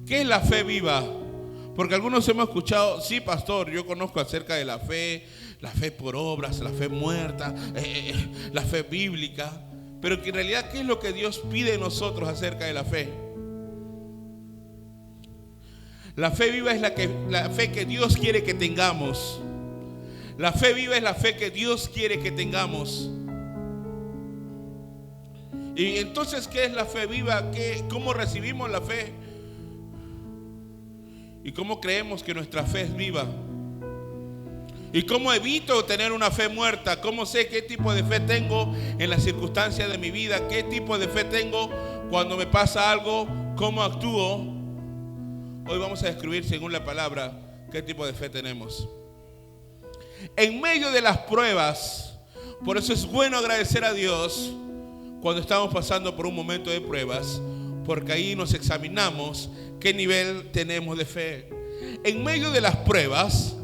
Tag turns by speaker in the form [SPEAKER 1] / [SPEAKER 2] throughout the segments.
[SPEAKER 1] ¿Qué es la fe viva? Porque algunos hemos escuchado, sí, pastor, yo conozco acerca de la fe por obras, la fe muerta, la fe bíblica. Pero que en realidad, ¿qué es lo que Dios pide de nosotros acerca de la fe? La fe viva es la fe que Dios quiere que tengamos. La fe viva es la fe que Dios quiere que tengamos. Y entonces, ¿qué es la fe viva? ¿Cómo recibimos la fe? ¿Y cómo creemos que nuestra fe es viva? ¿Y cómo evito tener una fe muerta? ¿Cómo sé qué tipo de fe tengo en las circunstancias de mi vida? ¿Qué tipo de fe tengo cuando me pasa algo? ¿Cómo actúo? Hoy vamos a describir, según la palabra, qué tipo de fe tenemos. En medio de las pruebas, por eso es bueno agradecer a Dios cuando estamos pasando por un momento de pruebas, porque ahí nos examinamos qué nivel tenemos de fe. En medio de las pruebas,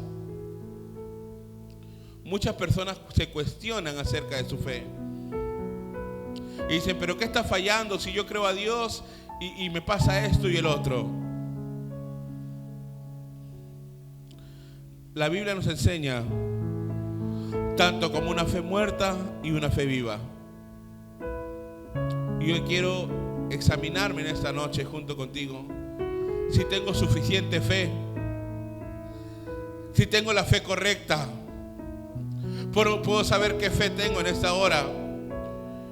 [SPEAKER 1] muchas personas se cuestionan acerca de su fe. Y dicen, pero ¿qué está fallando si yo creo a Dios y me pasa esto y el otro? La Biblia nos enseña tanto como una fe muerta y una fe viva. Y hoy quiero examinarme en esta noche junto contigo si tengo suficiente fe, si tengo la fe correcta. Puedo saber qué fe tengo en esta hora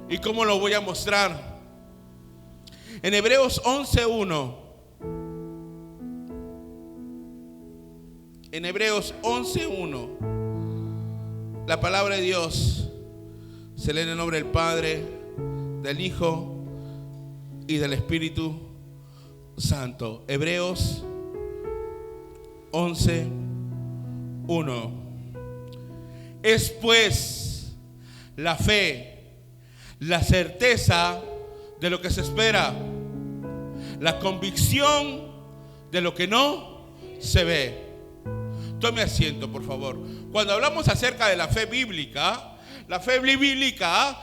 [SPEAKER 1] y cómo lo voy a mostrar. En Hebreos 11:1, en Hebreos 11:1, la palabra de Dios se lee en el nombre del Padre, del Hijo y del Espíritu Santo. Hebreos 11:1. Es pues la fe, la certeza de lo que se espera, la convicción de lo que no se ve. Tome asiento, por favor. Cuando hablamos acerca de la fe bíblica, la fe bíblica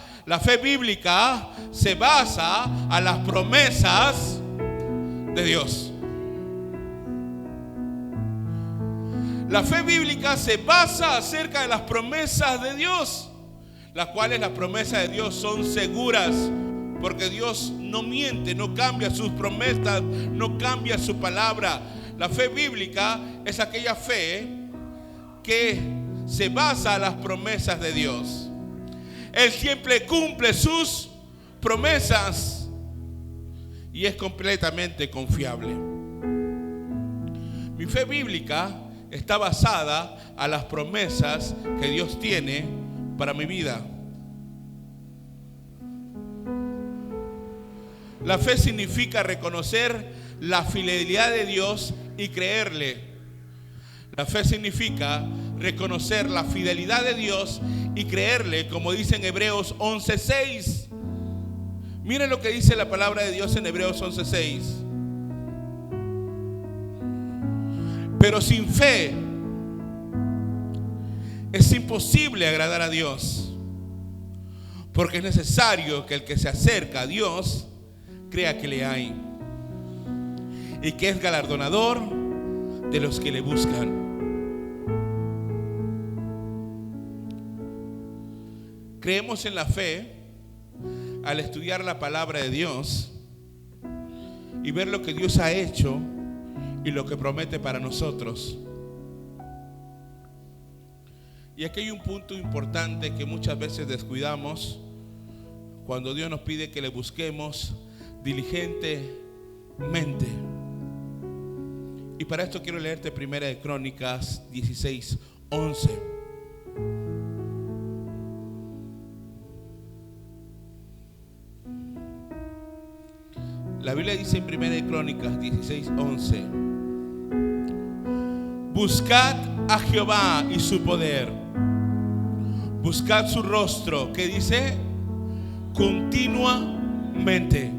[SPEAKER 1] se basa a las promesas de Dios. La fe bíblica se basa acerca de las promesas de Dios, las cuales las promesas de Dios son seguras, porque Dios no miente, no cambia sus promesas, no cambia su palabra. La fe bíblica es aquella fe que se basa en las promesas de Dios. Él siempre cumple sus promesas y es completamente confiable. Mi fe bíblica está basada a las promesas que Dios tiene para mi vida. La fe significa reconocer la fidelidad de Dios y creerle. La fe significa reconocer la fidelidad de Dios y creerle, como dice en Hebreos 11:6. Miren lo que dice la palabra de Dios en Hebreos 11:6. Pero sin fe es imposible agradar a Dios, porque es necesario que el que se acerca a Dios crea que le hay y que es galardonador de los que le buscan. Creemos en la fe al estudiar la palabra de Dios y ver lo que Dios ha hecho y lo que promete para nosotros. Y aquí hay un punto importante que muchas veces descuidamos cuando Dios nos pide que le busquemos diligentemente. Y para esto quiero leerte Primera de Crónicas 16:11. La Biblia dice en Primera de Crónicas 16:11: buscad a Jehová y su poder, buscad su rostro, que dice continuamente.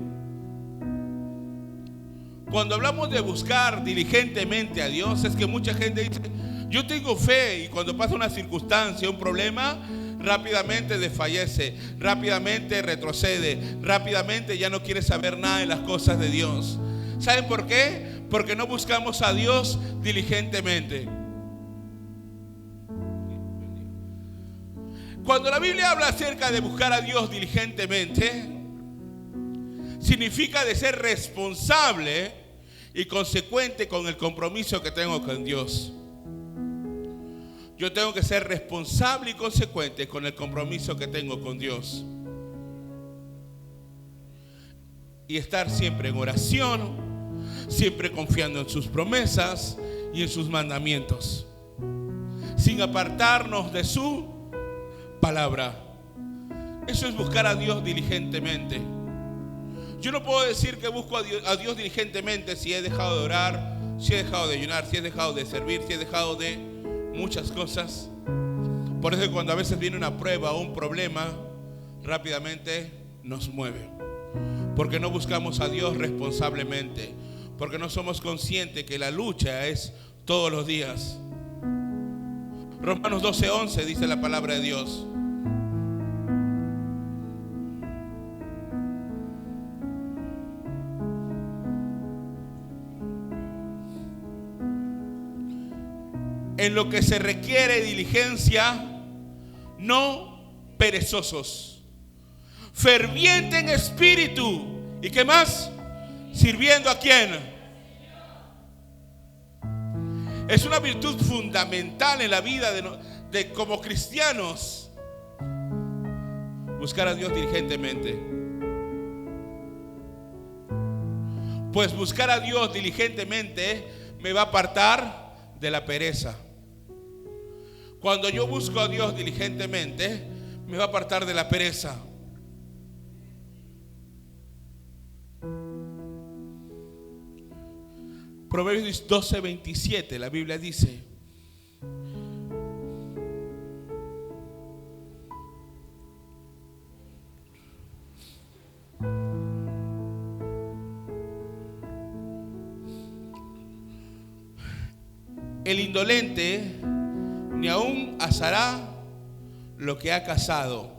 [SPEAKER 1] Cuando hablamos de buscar diligentemente a Dios, es que mucha gente dice, yo tengo fe, y cuando pasa una circunstancia, un problema, rápidamente desfallece, rápidamente retrocede, rápidamente ya no quiere saber nada de las cosas de Dios. ¿Saben por qué? Porque no buscamos a Dios diligentemente. Cuando la Biblia habla acerca de buscar a Dios diligentemente, significa de ser responsable y consecuente con el compromiso que tengo con Dios. Yo tengo que ser responsable y consecuente con el compromiso que tengo con Dios. Y estar siempre en oración, siempre confiando en sus promesas y en sus mandamientos, sin apartarnos de su palabra. Eso es buscar a Dios diligentemente. Yo no puedo decir que busco a Dios diligentemente si he dejado de orar, si he dejado de ayunar, si he dejado de servir, si he dejado de muchas cosas. Por eso cuando a veces viene una prueba o un problema, rápidamente nos mueve. Porque no buscamos a Dios responsablemente. Porque no somos conscientes que la lucha es todos los días. Romanos 12:11 dice la palabra de Dios. En lo que se requiere diligencia, no perezosos, ferviente en espíritu. ¿Y qué más? ¿Sirviendo a quién? Es una virtud fundamental en la vida de como cristianos. Buscar a Dios diligentemente. Pues buscar a Dios diligentemente me va a apartar de la pereza. Cuando yo busco a Dios diligentemente, me va a apartar de la pereza. Proverbios 12:27, la Biblia dice: el indolente ni aún asará lo que ha cazado,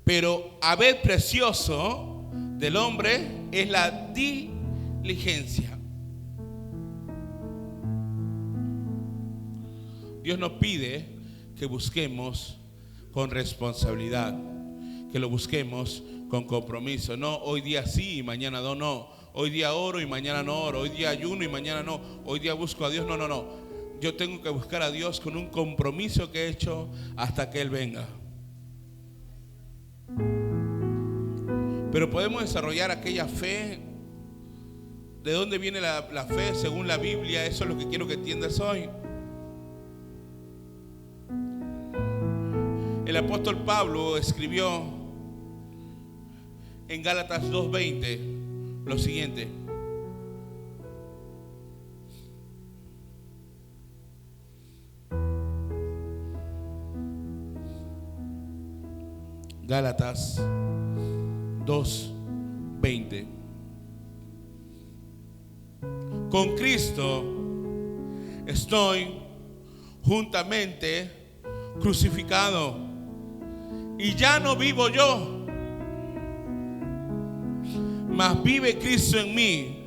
[SPEAKER 1] pero haber precioso del hombre es la diligencia. Dios nos pide que busquemos con responsabilidad, que lo busquemos con compromiso. No hoy día sí y mañana no. Hoy día oro y mañana no oro. Hoy día ayuno y mañana no. Hoy día busco a Dios. No. Yo tengo que buscar a Dios con un compromiso que he hecho hasta que Él venga. Pero podemos desarrollar aquella fe. ¿De dónde viene la fe según la Biblia? Eso es lo que quiero que entiendas hoy. El apóstol Pablo escribió en Gálatas 2:20 lo siguiente: Gálatas 2:20. Con Cristo estoy juntamente crucificado, y ya no vivo yo, mas vive Cristo en mí.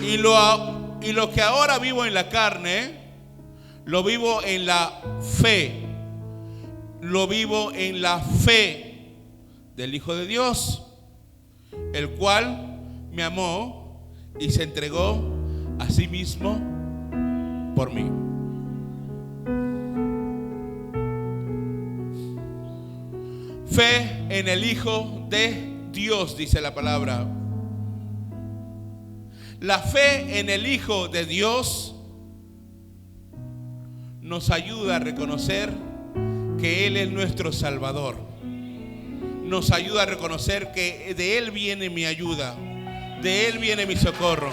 [SPEAKER 1] Y lo que ahora vivo en la carne, lo vivo en la fe. Lo vivo en la fe del Hijo de Dios, el cual me amó y se entregó a sí mismo por mí. Fe en el Hijo de Dios, dice la palabra. La fe en el Hijo de Dios nos ayuda a reconocer que Él es nuestro Salvador. Nos ayuda a reconocer que de Él viene mi ayuda, de Él viene mi socorro.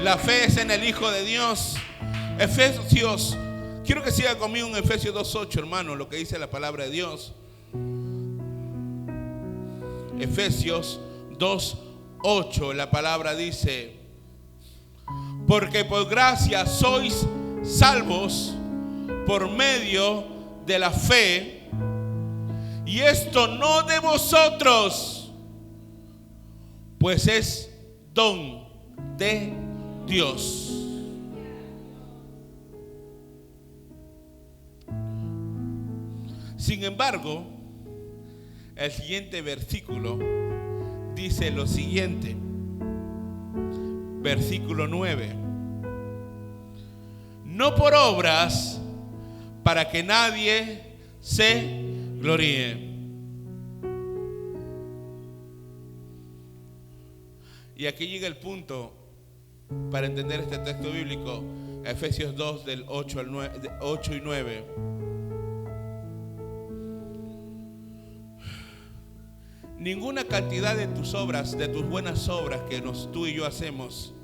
[SPEAKER 1] La fe es en el Hijo de Dios. Efesios, quiero que siga conmigo en Efesios 2:8, hermano, lo que dice la palabra de Dios. Efesios 2:8, la palabra dice: porque por gracia sois salvos por medio de la fe, y esto no de vosotros, pues es don de Dios. Sin embargo, el siguiente versículo dice lo siguiente, versículo 9: no por obras, para que nadie se gloríe. Y aquí llega el punto para entender este texto bíblico, Efesios 2 del 8 y 9. Ninguna cantidad de tus obras, de tus buenas obras que tú y yo hacemos,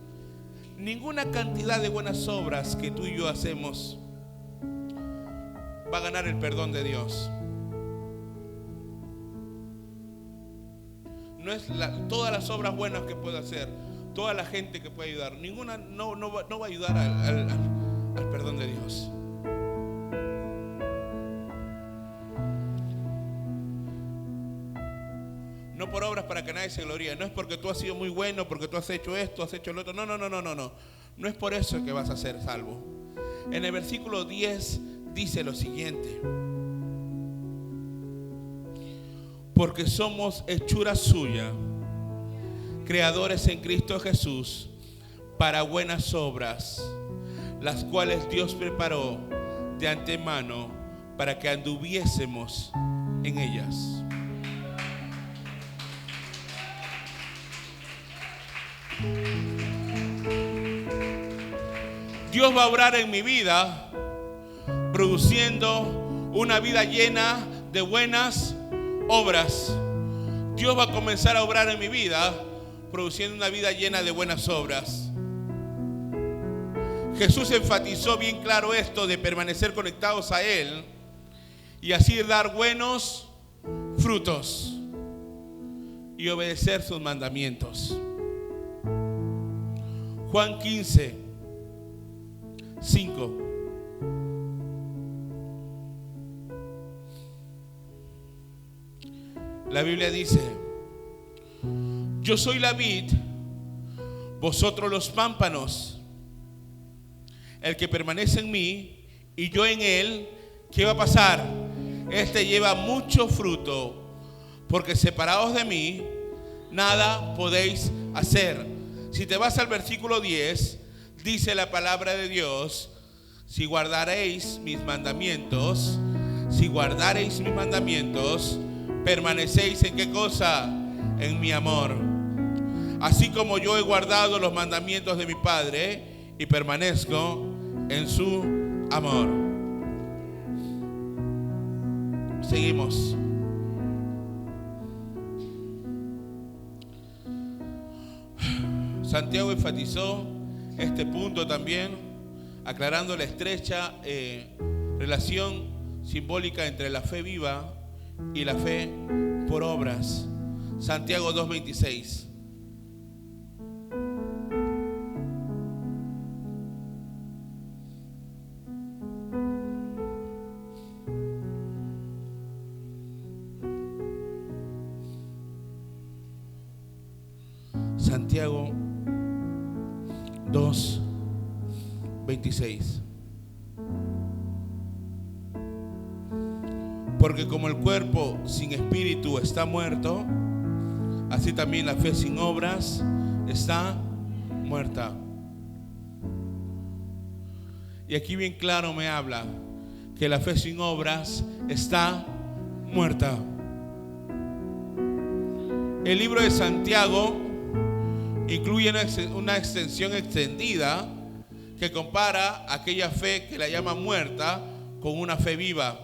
[SPEAKER 1] ninguna cantidad de buenas obras que tú y yo hacemos va a ganar el perdón de Dios. No es todas las obras buenas que puedo hacer, toda la gente que puede ayudar, ninguna no va a ayudar al perdón de Dios. No por obras para que nadie se gloríe. No es porque tú has sido muy bueno, porque tú has hecho esto, has hecho lo otro. No. No es por eso que vas a ser salvo. En el versículo 10 dice lo siguiente: porque somos hechura suya, creadores en Cristo Jesús para buenas obras, las cuales Dios preparó de antemano para que anduviésemos en ellas. Dios va a obrar en mi vida, produciendo una vida llena de buenas obras. Dios va a comenzar a obrar en mi vida, produciendo una vida llena de buenas obras. Jesús enfatizó bien claro esto de permanecer conectados a Él y así dar buenos frutos y obedecer sus mandamientos. Juan 15, 5. La Biblia dice: yo soy la vid, vosotros los pámpanos. El que permanece en mí y yo en él, ¿qué va a pasar? Este lleva mucho fruto, porque separados de mí, nada podéis hacer. Si te vas al versículo 10, dice la palabra de Dios: si guardaréis mis mandamientos, permanecéis ¿en qué cosa? En mi amor. Así como yo he guardado los mandamientos de mi Padre y permanezco en su amor. Seguimos. Santiago enfatizó este punto también, aclarando la estrecha relación simbólica entre la fe viva y la fe por obras. Santiago 2:26. Santiago 2:26. Porque como el cuerpo sin espíritu está muerto, así también la fe sin obras está muerta. Y aquí bien claro me habla que la fe sin obras está muerta. El libro de Santiago incluye una extensión extendida que compara aquella fe que la llama muerta con una fe viva.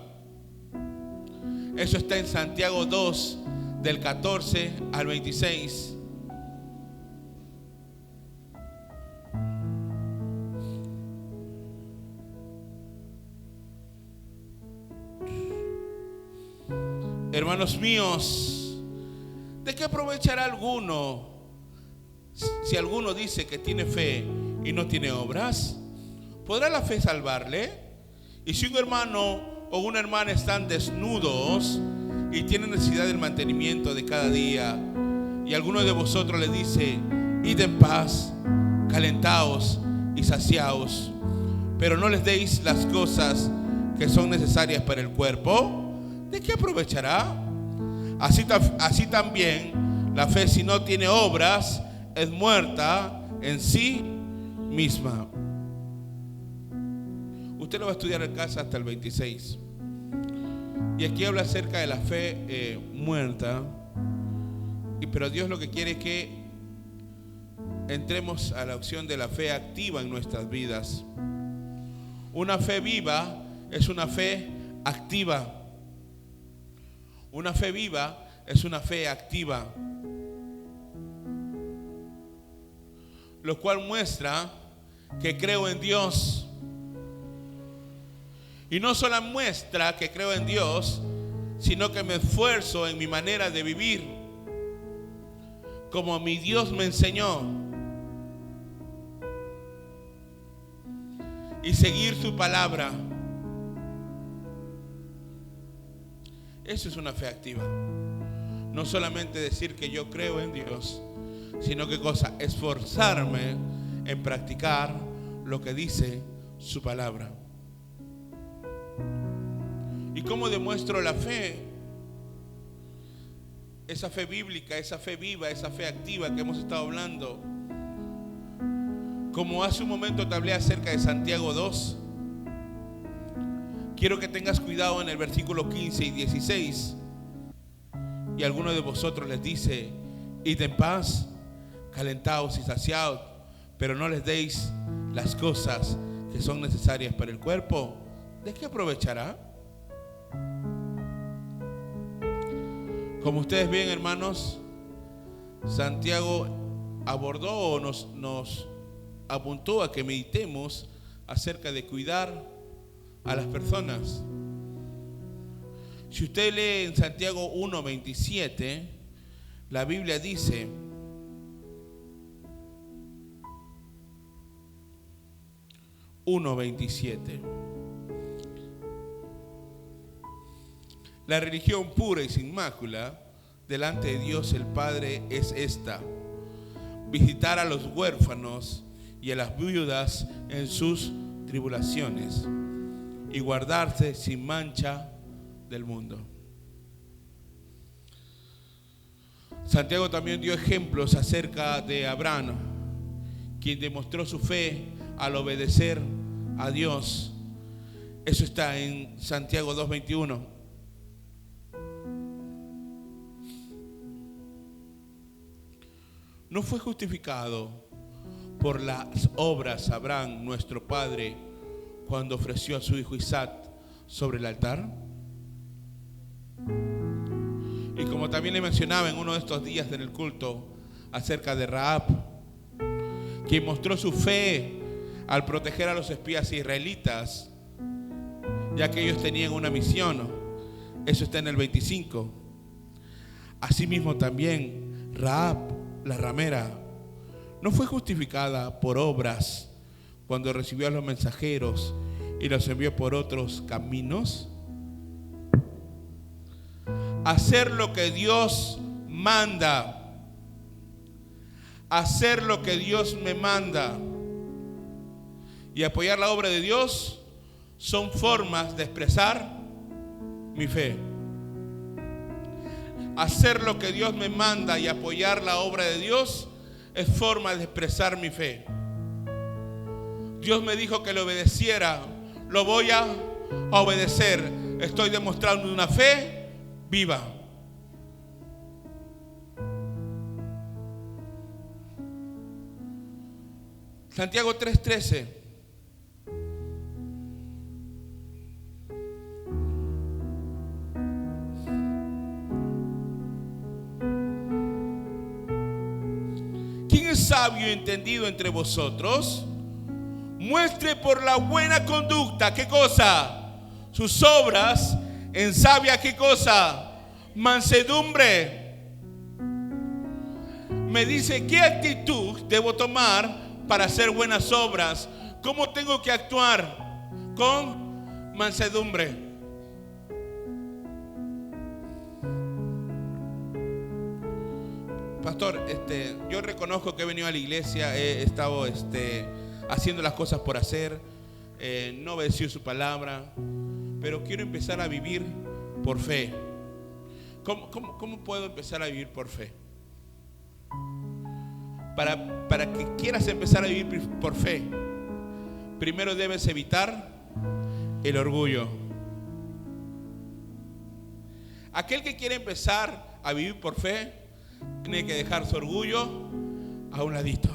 [SPEAKER 1] Eso está en Santiago 2, del 14 al 26. Hermanos míos, ¿de qué aprovechará alguno si alguno dice que tiene fe y no tiene obras? ¿Podrá la fe salvarle? Y si un hermano o una hermana están desnudos y tienen necesidad del mantenimiento de cada día, y alguno de vosotros le dice: id en paz, calentaos y saciaos, pero no les deis las cosas que son necesarias para el cuerpo, ¿de qué aprovechará? Así también la fe, si no tiene obras, es muerta en sí misma. Usted lo va a estudiar en casa hasta el 26. Y aquí habla acerca de la fe muerta. Pero Dios lo que quiere es que entremos a la opción de la fe activa en nuestras vidas. Una fe viva es una fe activa. Una fe viva es una fe activa, lo cual muestra que creo en Dios. Y no solo muestra que creo en Dios, sino que me esfuerzo en mi manera de vivir como mi Dios me enseñó, y seguir su palabra. Eso es una fe activa. No solamente decir que yo creo en Dios, sino que cosa, esforzarme en practicar lo que dice su palabra. ¿Y cómo demuestro la fe? Esa fe bíblica, esa fe viva, esa fe activa que hemos estado hablando. Como hace un momento te hablé acerca de Santiago 2, quiero que tengas cuidado en el versículo 15 y 16. Y alguno de vosotros les dice: id en paz, calentaos y saciaos, pero no les deis las cosas que son necesarias para el cuerpo, ¿de qué aprovechará? Como ustedes ven, hermanos, Santiago abordó o nos apuntó a que meditemos acerca de cuidar a las personas. Si usted lee en Santiago 1:27, la Biblia dice: la religión pura y sin mácula delante de Dios el Padre es esta: visitar a los huérfanos y a las viudas en sus tribulaciones y guardarse sin mancha del mundo. Santiago también dio ejemplos acerca de Abraham, quien demostró su fe al obedecer a Dios. Eso está en Santiago 2:21. ¿No fue justificado por las obras Abraham, nuestro padre, cuando ofreció a su hijo Isaac sobre el altar? Y como también le mencionaba en uno de estos días en el culto acerca de Rahab, quien mostró su fe al proteger a los espías israelitas, ya que ellos tenían una misión. Eso está en el 25. Asimismo también Rahab, la ramera, no fue justificada por obras cuando recibió a los mensajeros y los envió por otros caminos. Hacer lo que Dios manda, hacer lo que Dios me manda y apoyar la obra de Dios son formas de expresar mi fe. Hacer lo que Dios me manda y apoyar la obra de Dios es forma de expresar mi fe. Dios me dijo que le obedeciera, lo voy a obedecer. Estoy demostrando una fe viva. Santiago 3:13. ¿Quién es sabio y entendido entre vosotros? Muestre por la buena conducta, ¿qué cosa? Sus obras en sabia, ¿qué cosa? Mansedumbre. Me dice, ¿qué actitud debo tomar para hacer buenas obras? ¿Cómo tengo que actuar? Con mansedumbre. Pastor, yo reconozco que he venido a la iglesia, he estado haciendo las cosas por hacer, no obedecí su palabra, pero quiero empezar a vivir por fe. ¿Cómo puedo empezar a vivir por fe? Para que quieras empezar a vivir por fe, primero debes evitar el orgullo. Aquel que quiere empezar a vivir por fe tiene que dejar su orgullo a un ladito,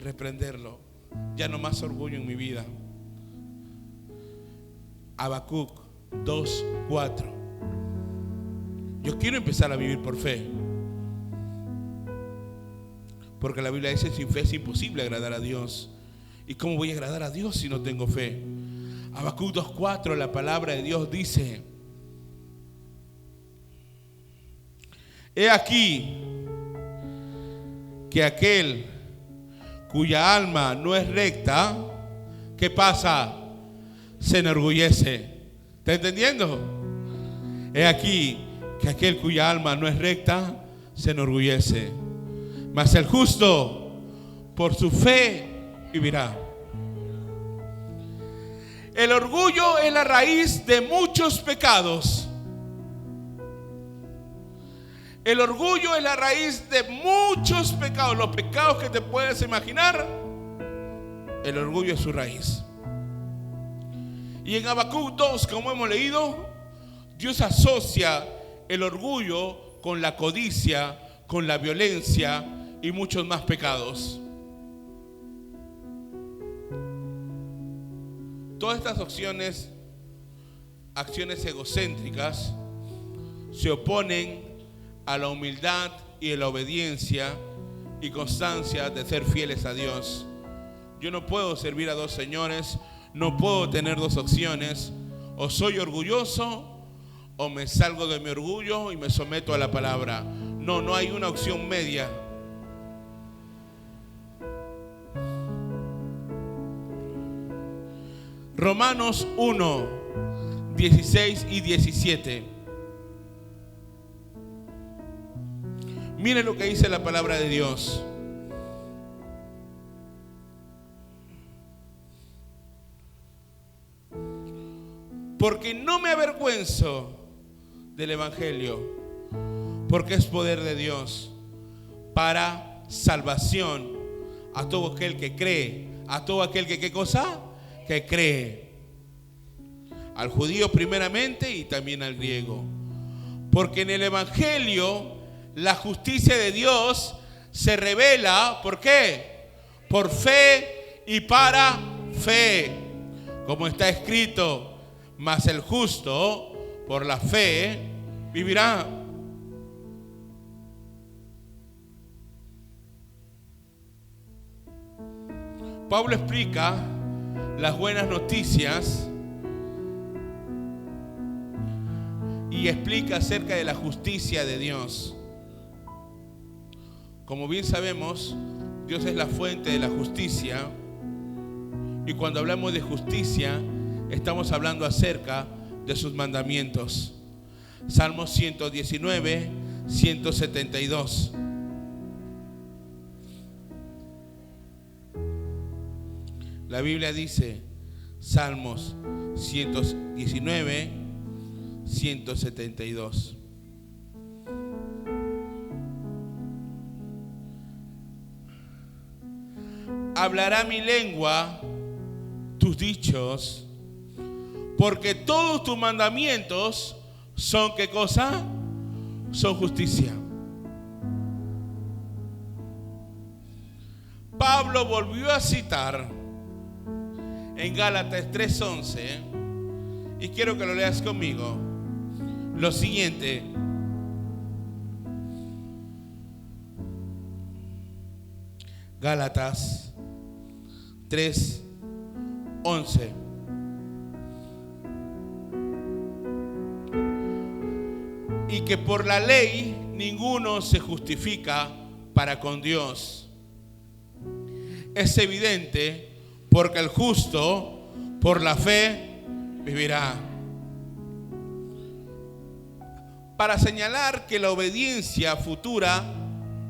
[SPEAKER 1] reprenderlo. Ya no más orgullo en mi vida. Habacuc 2:4. Yo quiero empezar a vivir por fe, porque la Biblia dice: sin fe es imposible agradar a Dios. ¿Y cómo voy a agradar a Dios si no tengo fe? Habacuc 2:4, la palabra de Dios dice: he aquí que aquel cuya alma no es recta, ¿qué pasa? Se enorgullece. ¿Está entendiendo? He aquí que aquel cuya alma no es recta se enorgullece, mas el justo por su fe vivirá. El orgullo es la raíz de muchos pecados. El orgullo es la raíz de muchos pecados. Los pecados que te puedes imaginar, el orgullo es su raíz. Y en Habacuc 2, como hemos leído, Dios asocia el orgullo con la codicia, con la violencia y muchos más pecados. Todas estas acciones egocéntricas, se oponen a la humildad y a la obediencia y constancia de ser fieles a Dios. Yo no puedo servir a dos señores, no puedo tener dos opciones. O soy orgulloso o me salgo de mi orgullo y me someto a la palabra. No hay una opción media. Romanos 1, 16 y 17. Miren lo que dice la palabra de Dios. Porque no me avergüenzo del evangelio, porque es poder de Dios para salvación a todo aquel que cree, a todo aquel que ¿qué cosa? Que cree. Al judío primeramente y también al griego. Porque en el evangelio la justicia de Dios se revela, ¿por qué? Por fe y para fe. Como está escrito: mas el justo por la fe vivirá. Pablo explica las buenas noticias y explica acerca de la justicia de Dios. Como bien sabemos, Dios es la fuente de la justicia. Y cuando hablamos de justicia, estamos hablando acerca de sus mandamientos. Salmos 119, 172. La Biblia dice, Salmos 119, 172. Hablará mi lengua tus dichos, porque todos tus mandamientos son ¿qué cosa? Son justicia. Pablo volvió a citar en Gálatas 3:11, y quiero que lo leas conmigo, lo siguiente: Gálatas 3:11. Y que por la ley ninguno se justifica para con Dios, es evidente, porque el justo por la fe vivirá. Para señalar que la obediencia futura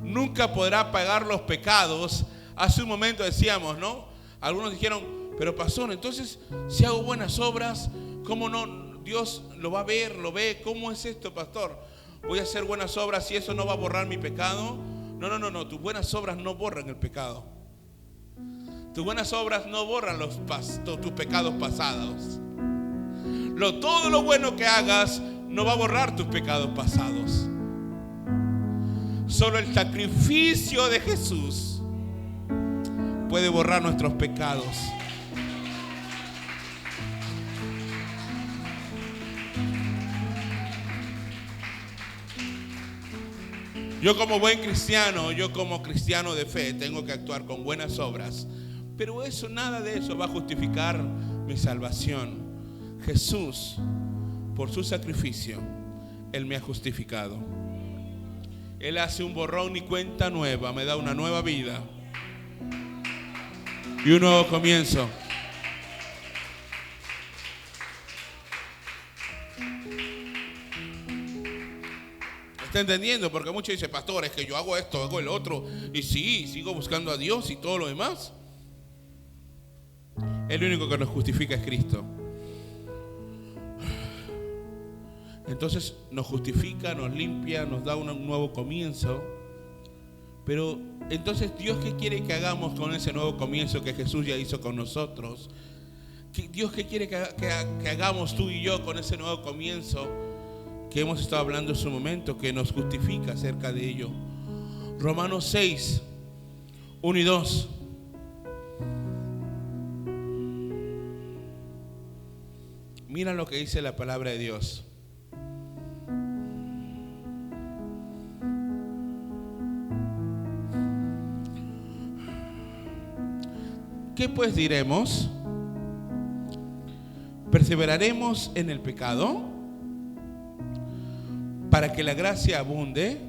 [SPEAKER 1] nunca podrá pagar los pecados, hace un momento decíamos, ¿no? Algunos dijeron, pero pastor, entonces si hago buenas obras, ¿cómo no? Dios lo va a ver, lo ve. ¿Cómo es esto, pastor? Voy a hacer buenas obras y eso no va a borrar mi pecado. No, tus buenas obras no borran el pecado. Tus buenas obras no borran tus pecados pasados. Todo lo bueno que hagas no va a borrar tus pecados pasados. Solo el sacrificio de Jesús puede borrar nuestros pecados. Yo como buen cristiano, yo como cristiano de fe, tengo que actuar con buenas obras. Pero eso, nada de eso va a justificar mi salvación. Jesús, por su sacrificio, Él me ha justificado. Él hace un borrón y cuenta nueva, me da una nueva vida y un nuevo comienzo. ¿Está entendiendo? Porque muchos dicen, pastor, es que yo hago esto, hago el otro, y sí, sigo buscando a Dios y todo lo demás. El único que nos justifica es Cristo. Entonces nos justifica, nos limpia, nos da un nuevo comienzo. Pero entonces, ¿Dios qué quiere que hagamos con ese nuevo comienzo que Jesús ya hizo con nosotros? ¿Dios qué quiere que hagamos tú y yo con ese nuevo comienzo que hemos estado hablando en su momento, que nos justifica acerca de ello? Romanos 6, 1 y 2. Mira lo que dice la palabra de Dios. ¿Qué pues diremos? ¿Perseveraremos en el pecado para que la gracia abunde?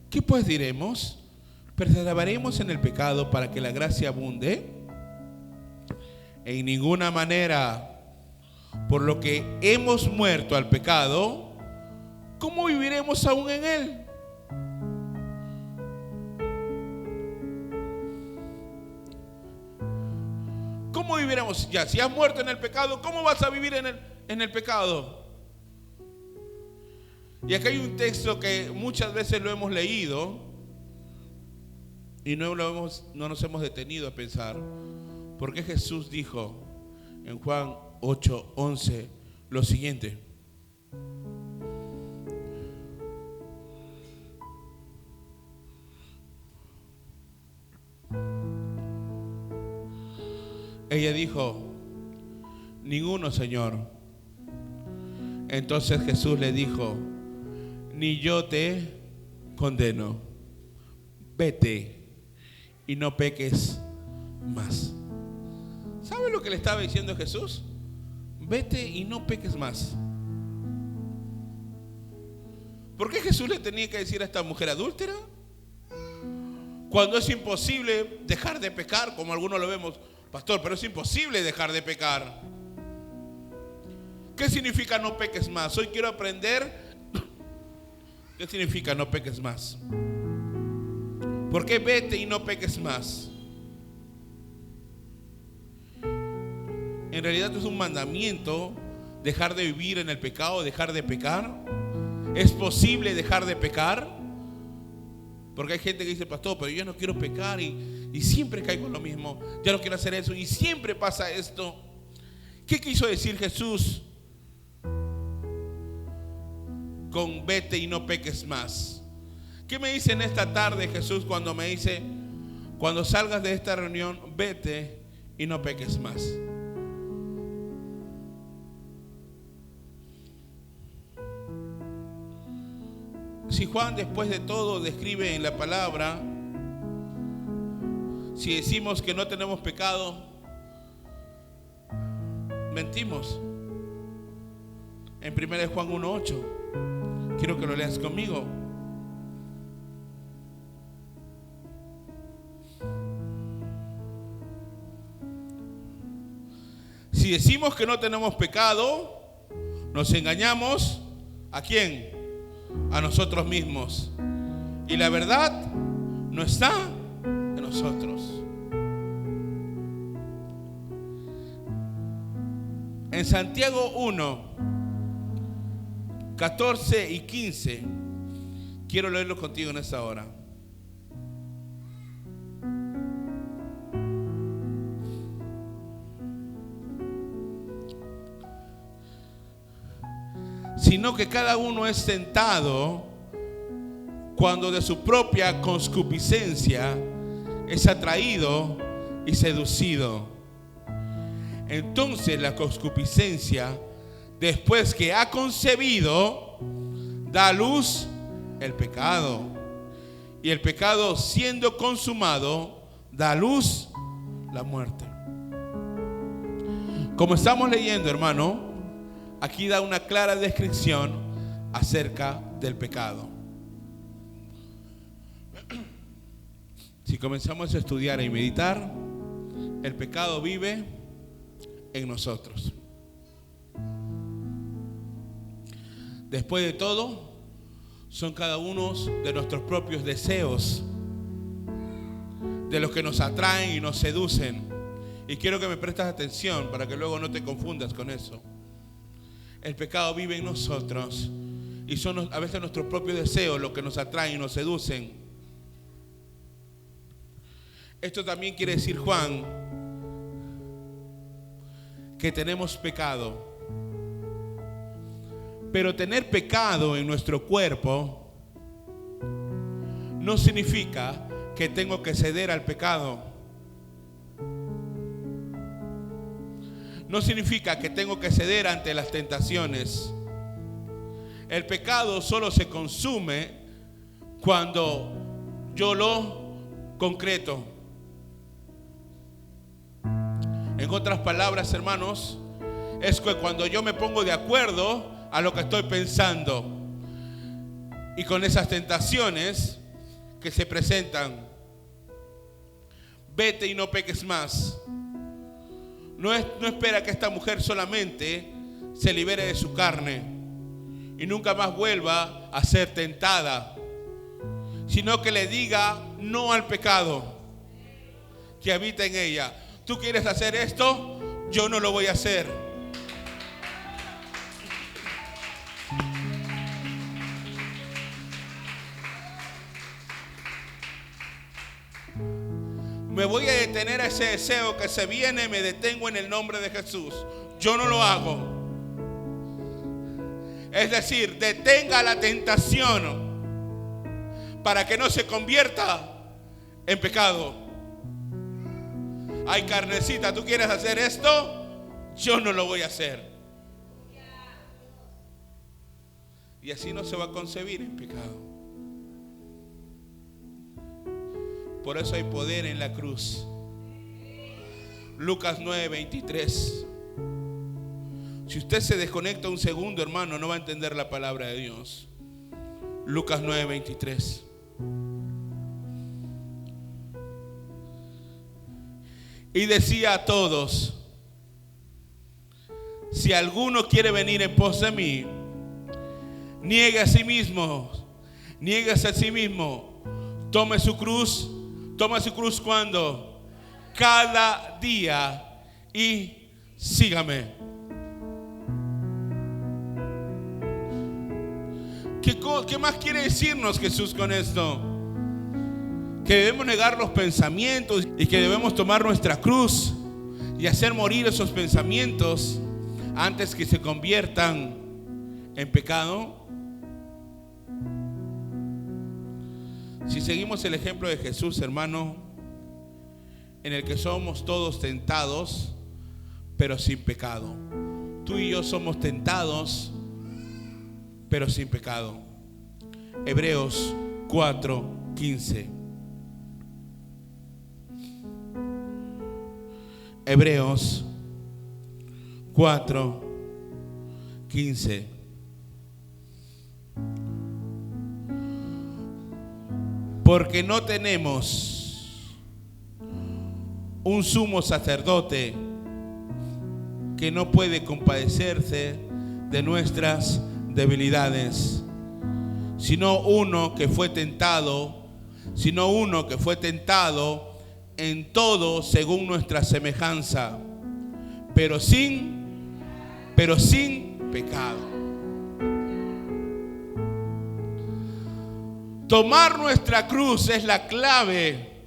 [SPEAKER 1] ¿Qué pues diremos? ¿Perseveraremos en el pecado para que la gracia abunde? En ninguna manera. Por lo que hemos muerto al pecado, ¿cómo viviremos aún en él? ¿Cómo viviremos? Ya, si has muerto en el pecado, ¿cómo vas a vivir en el pecado? Y acá hay un texto que muchas veces lo hemos leído y no nos hemos detenido a pensar. Porque Jesús dijo en Juan 8:11 lo siguiente: ella dijo, ninguno, Señor. Entonces Jesús le dijo, ni yo te condeno, vete y no peques más. ¿Sabe lo que le estaba diciendo Jesús? Vete y no peques más. ¿Por qué Jesús le tenía que decir a esta mujer adúltera? Cuando es imposible dejar de pecar, como algunos lo vemos, pastor, pero es imposible dejar de pecar. ¿Qué significa no peques más? Hoy quiero aprender qué significa no peques más. ¿Por qué vete y no peques más? En realidad es un mandamiento dejar de vivir en el pecado, dejar de pecar. ¿Es posible dejar de pecar? Porque hay gente que dice, pastor, pero yo no quiero pecar y siempre caigo en lo mismo. Ya no quiero hacer eso y siempre pasa esto. ¿Qué quiso decir Jesús con vete y no peques más? ¿Qué me dice en esta tarde Jesús cuando me dice, cuando salgas de esta reunión, vete y no peques más? Si Juan después de todo describe en la palabra, si decimos que no tenemos pecado, mentimos. En 1 Juan 1:8, quiero que lo leas conmigo. Si decimos que no tenemos pecado, nos engañamos. ¿A quién? A nosotros mismos. Y la verdad no está en nosotros. En Santiago 1, 14 y 15, quiero leerlo contigo en esta hora. Sino que cada uno es tentado cuando de su propia concupiscencia es atraído y seducido. Entonces la concupiscencia, después que ha concebido, da a luz el pecado. Y el pecado, siendo consumado, da a luz la muerte. Como estamos leyendo, hermano, aquí da una clara descripción acerca del pecado. Si comenzamos a estudiar y meditar, el pecado vive en nosotros. Después de todo, son cada uno de nuestros propios deseos, de los que nos atraen y nos seducen. Y quiero que me prestes atención para que luego no te confundas con eso. El pecado vive en nosotros y son a veces nuestros propios deseos los que nos atraen y nos seducen. Esto también quiere decir, Juan, que tenemos pecado. Pero tener pecado en nuestro cuerpo no significa que tengo que ceder al pecado. No significa que tengo que ceder ante las tentaciones. El pecado solo se consume cuando yo lo concreto. En otras palabras, hermanos, es que cuando yo me pongo de acuerdo a lo que estoy pensando y con esas tentaciones que se presentan, vete y no peques más. No espera que esta mujer solamente se libere de su carne y nunca más vuelva a ser tentada, sino que le diga no al pecado que habita en ella. ¿Tú quieres hacer esto? Yo no lo voy a hacer. Me voy a detener a ese deseo que se viene, me detengo en el nombre de Jesús. Yo no lo hago. Es decir, detenga la tentación para que no se convierta en pecado. Ay, carnecita, ¿tú quieres hacer esto? Yo no lo voy a hacer. Y así no se va a concebir en pecado. Por eso hay poder en la cruz. Lucas 9:23. Si usted se desconecta un segundo, hermano, no va a entender la palabra de Dios. Lucas 9:23. Y decía a todos: si alguno quiere venir en pos de mí, niegue a sí mismo, tome su cruz. Toma su cruz cuando cada día y sígame. ¿Qué más quiere decirnos Jesús con esto? Que debemos negar los pensamientos y que debemos tomar nuestra cruz y hacer morir esos pensamientos antes que se conviertan en pecado. Si seguimos el ejemplo de Jesús, hermano, en el que somos todos tentados, pero sin pecado. Tú y yo somos tentados, pero sin pecado. Hebreos 4:15. Hebreos 4:15. Porque no tenemos un sumo sacerdote que no puede compadecerse de nuestras debilidades, sino uno que fue tentado en todo según nuestra semejanza, pero sin pecado. Tomar nuestra cruz es la clave.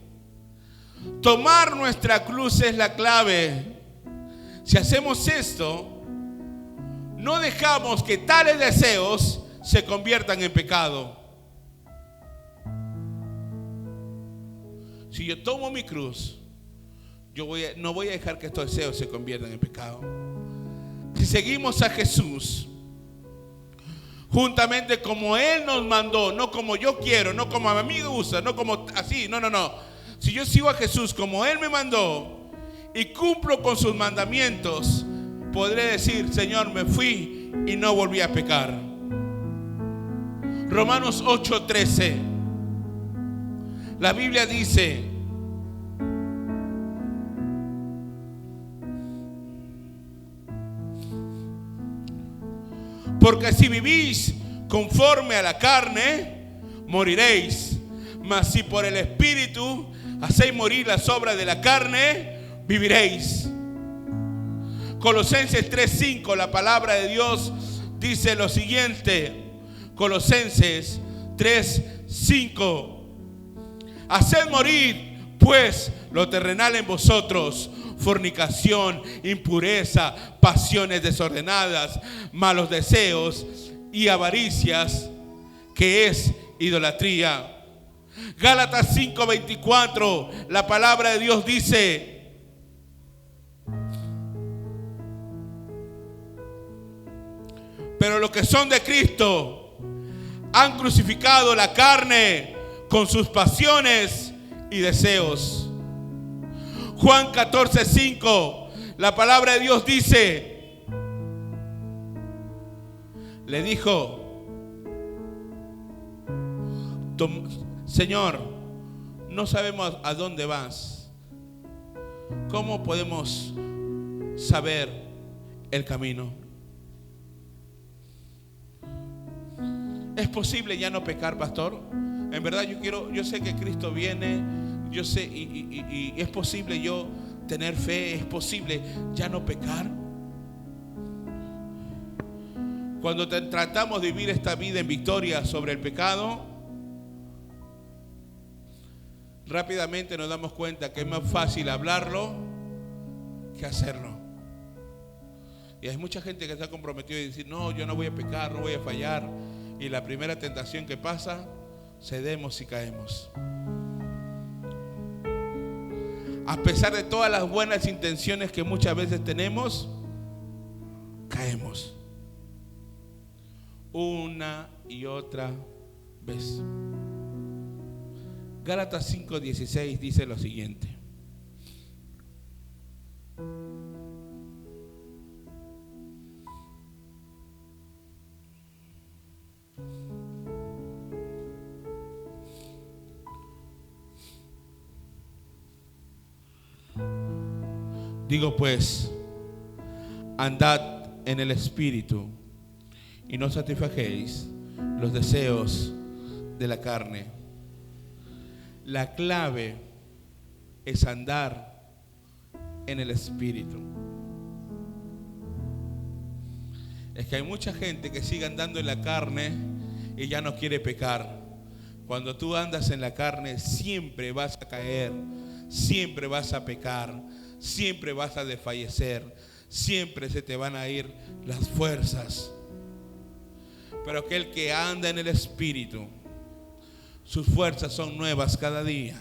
[SPEAKER 1] Tomar nuestra cruz es la clave. Si hacemos esto, no dejamos que tales deseos se conviertan en pecado. Si yo tomo mi cruz, no voy a dejar que estos deseos se conviertan en pecado. Si seguimos a Jesús, juntamente como Él nos mandó, no como yo quiero, no como a mí me gusta, no como así, no. Si yo sigo a Jesús como Él me mandó y cumplo con sus mandamientos, podré decir: Señor, me fui y no volví a pecar. Romanos 8:13. La Biblia dice: porque si vivís conforme a la carne, moriréis. Mas si por el Espíritu hacéis morir las obras de la carne, viviréis. Colosenses 3:5, la palabra de Dios dice lo siguiente. Colosenses 3:5. Haced morir pues lo terrenal en vosotros: fornicación, impureza, pasiones desordenadas, malos deseos y avaricias, que es idolatría. Gálatas 5:24, la palabra de Dios dice: pero los que son de Cristo han crucificado la carne con sus pasiones y deseos. Juan 14:5, la palabra de Dios dice: le dijo: Señor, no sabemos a dónde vas. ¿Cómo podemos saber el camino? ¿Es posible ya no pecar, pastor? En verdad yo sé que Cristo viene, yo sé, y es posible yo tener fe, es posible ya no pecar. Cuando tratamos de vivir esta vida en victoria sobre el pecado, rápidamente nos damos cuenta que es más fácil hablarlo que hacerlo. Y hay mucha gente que está comprometida y decir: no, yo no voy a pecar, no voy a fallar. Y la primera tentación que pasa, cedemos y caemos. A pesar de todas las buenas intenciones que muchas veces tenemos, caemos una y otra vez. Gálatas 5:16 dice lo siguiente: digo pues, andad en el Espíritu y no satisfacéis los deseos de la carne. La clave es andar en el Espíritu. Es que hay mucha gente que sigue andando en la carne y ya no quiere pecar. Cuando tú andas en la carne, siempre vas a caer, siempre vas a pecar, siempre vas a desfallecer, siempre se te van a ir las fuerzas. Pero aquel que anda en el Espíritu, sus fuerzas son nuevas cada día.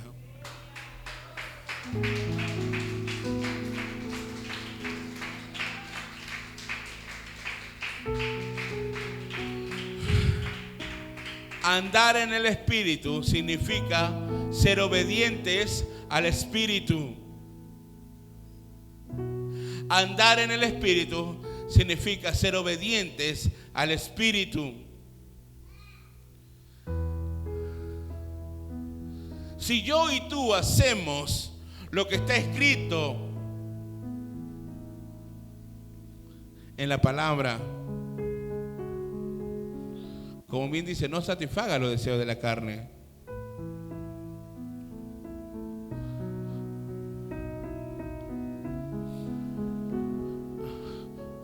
[SPEAKER 1] Andar en el Espíritu significa ser obedientes al Espíritu. Andar en el Espíritu significa ser obedientes al Espíritu. Si yo y tú hacemos lo que está escrito, en la palabra. Como bien dice, no satisfaga los deseos de la carne.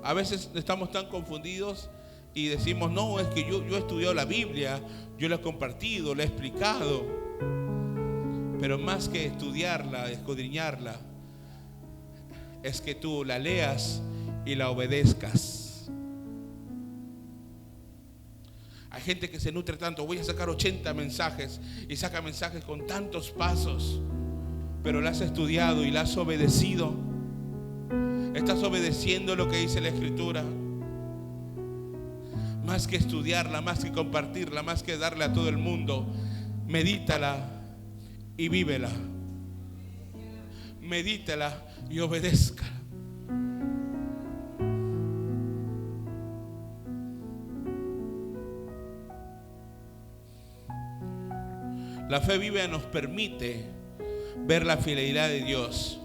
[SPEAKER 1] A veces estamos tan confundidos y decimos, no, es que yo he estudiado la Biblia, yo la he compartido, la he explicado. Pero más que estudiarla, escudriñarla, es que tú la leas y la obedezcas. Hay gente que se nutre tanto, voy a sacar 80 mensajes y saca mensajes con tantos pasos, pero la has estudiado y la has obedecido. ¿Estás obedeciendo lo que dice la Escritura? Más que estudiarla, más que compartirla, más que darle a todo el mundo, medítala y vívela. Medítala y obedezca. La fe viva nos permite ver la fidelidad de Dios.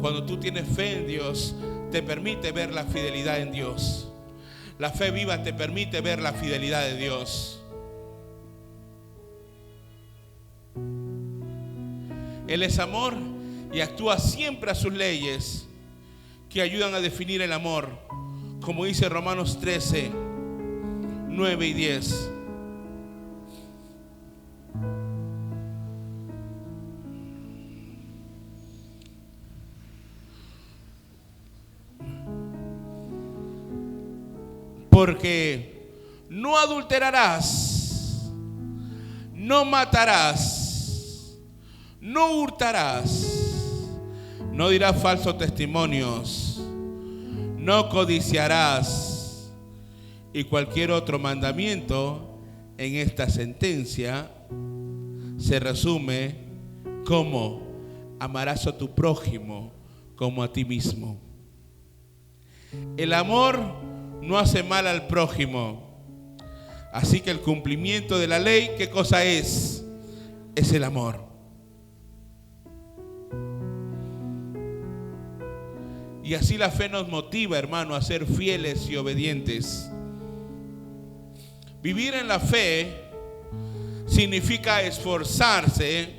[SPEAKER 1] Cuando tú tienes fe en Dios, te permite ver la fidelidad en Dios. La fe viva te permite ver la fidelidad de Dios. Él es amor y actúa siempre a sus leyes que ayudan a definir el amor, como dice Romanos 13, 9 y 10. Porque no adulterarás, no matarás, no hurtarás, no dirás falsos testimonios, no codiciarás, y cualquier otro mandamiento en esta sentencia se resume como: amarás a tu prójimo como a ti mismo. El amor no hace mal al prójimo. Así que el cumplimiento de la ley, ¿qué cosa es? Es el amor. Y así la fe nos motiva, hermano, a ser fieles y obedientes. Vivir en la fe significa esforzarse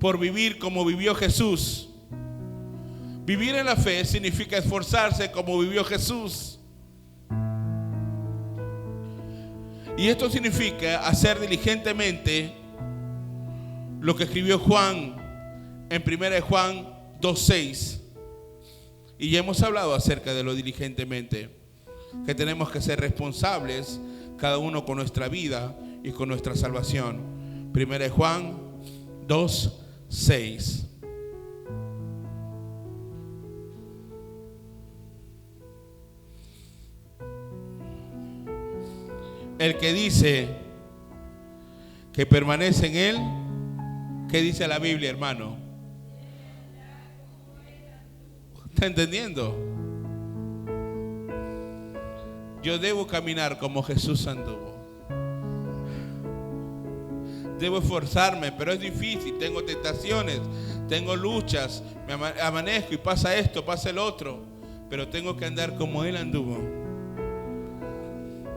[SPEAKER 1] por vivir como vivió Jesús. Vivir en la fe significa esforzarse como vivió Jesús. Y esto significa hacer diligentemente lo que escribió Juan en 1 Juan 2:6. Y ya hemos hablado acerca de lo diligentemente, que tenemos que ser responsables cada uno con nuestra vida y con nuestra salvación. 1 Juan 2:6. El que dice que permanece en Él, ¿qué dice la Biblia, hermano? ¿Está entendiendo? Yo debo caminar como Jesús anduvo. Debo esforzarme, pero es difícil. Tengo tentaciones, tengo luchas, me amanezco y pasa esto, pasa el otro, pero tengo que andar como Él anduvo.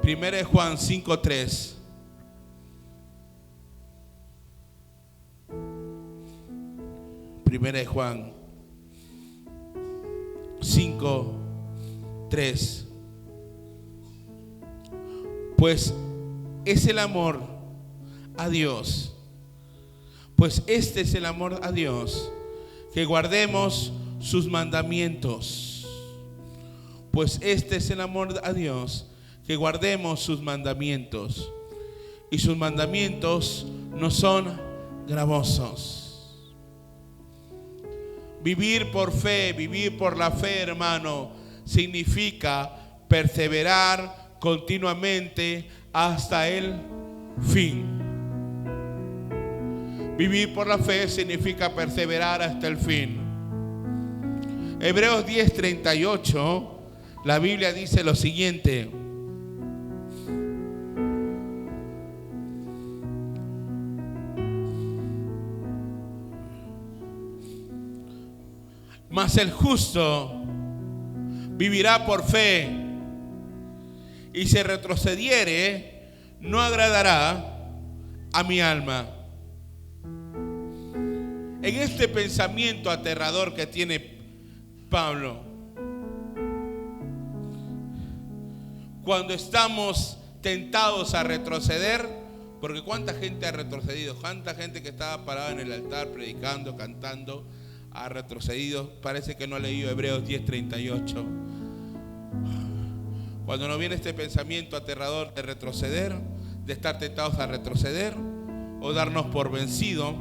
[SPEAKER 1] 1 Juan 5:3. Primera de Juan 5:3. Pues es el amor a Dios. Pues este es el amor a Dios, que guardemos sus mandamientos. Pues este es el amor a Dios, que guardemos sus mandamientos. Y sus mandamientos no son gravosos. Vivir por fe, vivir por la fe, hermano, significa perseverar continuamente hasta el fin. Vivir por la fe significa perseverar hasta el fin. Hebreos 10:38, la Biblia dice lo siguiente: mas el justo vivirá por fe. y si retrocediere, no agradará a mi alma. En este pensamiento aterrador que tiene Pablo, cuando estamos tentados a retroceder, porque cuánta gente ha retrocedido, cuánta gente que estaba parada en el altar predicando, cantando, ha retrocedido. Parece que no ha leído Hebreos 10:38. Cuando nos viene este pensamiento aterrador de retroceder, de estar tentados a retroceder o darnos por vencido,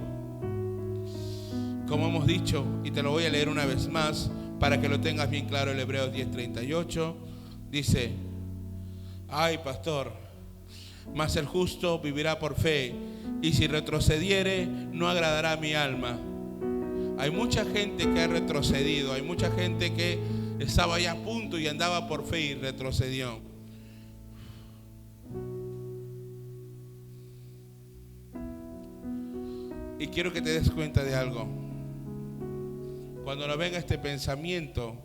[SPEAKER 1] como hemos dicho, y te lo voy a leer una vez más para que lo tengas bien claro, el Hebreos 10:38 dice: ay, pastor, mas el justo vivirá por fe, y si retrocediere, no agradará a mi alma. Hay mucha gente que ha retrocedido, hay mucha gente que estaba ya a punto y andaba por fe y retrocedió. Y quiero que te des cuenta de algo. Cuando nos venga este pensamiento,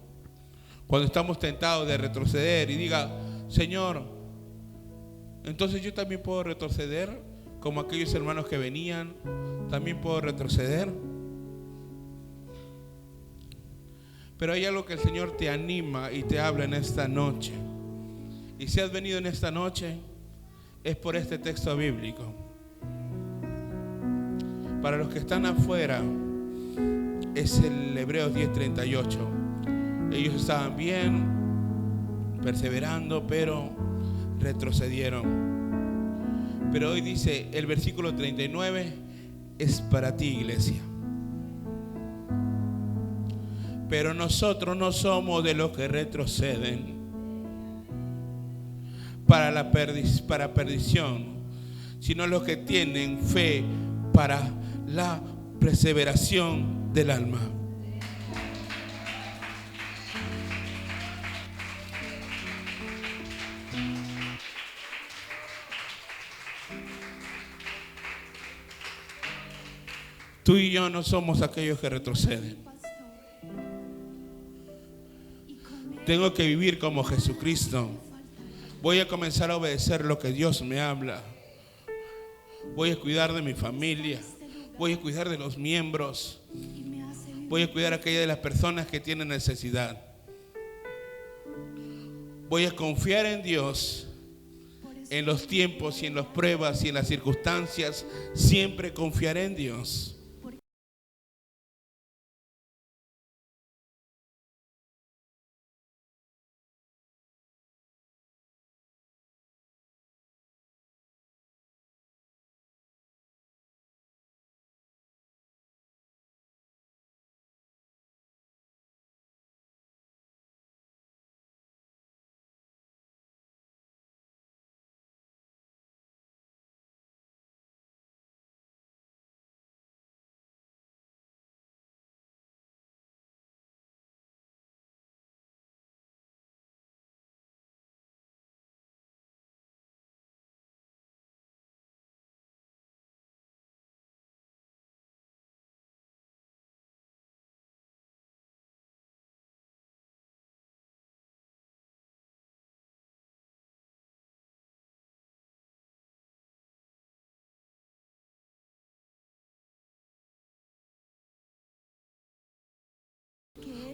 [SPEAKER 1] cuando estamos tentados de retroceder y diga: Señor, entonces yo también puedo retroceder como aquellos hermanos que venían, también puedo retroceder. Pero hay algo que el Señor te anima y te habla en esta noche. Y si has venido en esta noche, es por este texto bíblico. Para los que están afuera, es el Hebreos 10:38. Ellos estaban bien, perseverando, pero retrocedieron. Pero hoy dice el versículo 39, es para ti, iglesia. Pero nosotros no somos de los que retroceden para perdición, sino los que tienen fe para la perseveración del alma. Tú y yo no somos aquellos que retroceden. Tengo que vivir como Jesucristo. Voy a comenzar a obedecer lo que Dios me habla. Voy a cuidar de mi familia. Voy a cuidar de los miembros. Voy a cuidar a aquellas de las personas que tienen necesidad. Voy a confiar en Dios. En los tiempos y en las pruebas y en las circunstancias, siempre confiaré en Dios.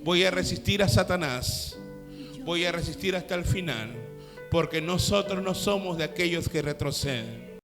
[SPEAKER 1] Voy a resistir a Satanás. Voy a resistir hasta el final, porque nosotros no somos de aquellos que retroceden.